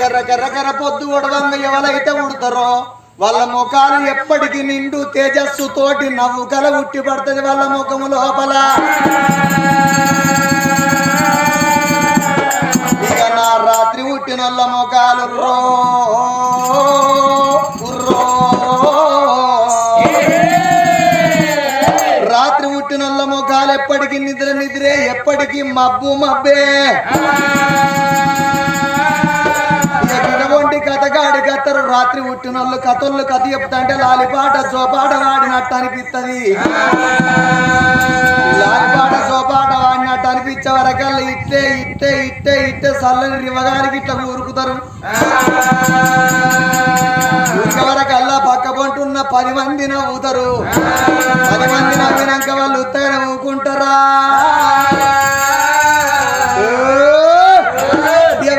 కర్ర కర్ర కర్ర పొద్దు ఉడవంగా ఎవరైతే ఉడతారో వాళ్ళ ముఖాలు ఎప్పటికీ నిండు తేజస్సు తోటి నవ్వు కల ఉట్టి పడుతుంది వాళ్ళ ముఖము లోపల. ఇక నా రాత్రి పుట్టిన వాళ్ళ ముఖాలు రాత్రి పుట్టిన వాళ్ళ ముఖాలు ఎప్పటికీ నిద్ర నిద్రే, ఎప్పటికీ మబ్బు మబ్బే. ఇటువంటి కథగాడి కథరు రాత్రి పుట్టిన వాళ్ళు కథలు కథ చెప్తా అంటే లాలిపాట జోపాట వాడినట్టు అనిపిస్తుంది. లాలిపాట జోపాట వాడినట్టు అనిపించే వరకల్లా ఇట్టే ఇట్టే ఇట్టే ఇట్టే చల్లని రివగారికి ఇట్లా ఊరుకుతారు. వరకల్లా పక్క పంటున్న 10 మంది నవ్వుతారు. 10 మంది నవ్వినాక వాళ్ళు ఉత్తగా నవ్వుకుంటారా?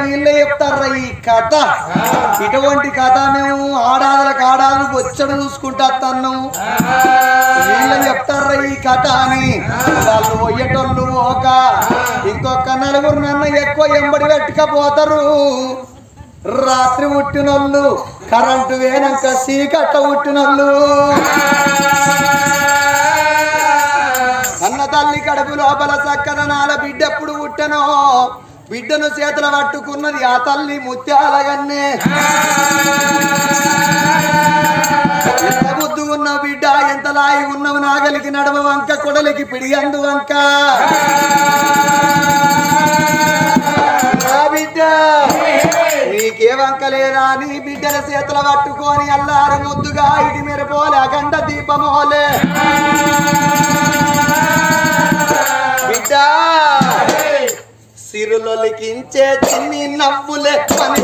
వీళ్ళే చెప్తారా ఈ కథ. ఇటువంటి కథ మేము ఆడాదులకు ఆడాదులు వచ్చడు చూసుకుంటా తన్నాము. వీళ్ళని చెప్తారా ఈ కథ అని. వాళ్ళు పోయేటోళ్ళు ఒక ఇంకొక 4 నన్ను ఎక్కువ ఎంబడి పెట్టుకపోతారు. రాత్రి పుట్టినోళ్ళు కరెంటు వేనాక సీకట్ట పుట్టినోళ్ళు అన్న తల్లి కడుపు లోపల చక్కదనాల బిడ్డెప్పుడు పుట్టనో బిడ్డను చేతుల పట్టుకున్నది ఆ తల్లి ముత్యాలగన్నే. ఎంత బుద్ధి ఉన్నావు బిడ్డ, ఎంత లాయి ఉన్నావు, నాగలికి నడమ వంక కొడలికి పిడియందు వంక. బిడ్డ నీకే వంకలేదా? నీ బిడ్డల చేతుల పట్టుకొని అల్లారు ముద్దుగా ఇడి మెరపోలే అఖండ దీపమోలే. బిడ్డ సిరులొలికించే చిన్ని నవ్వులే పని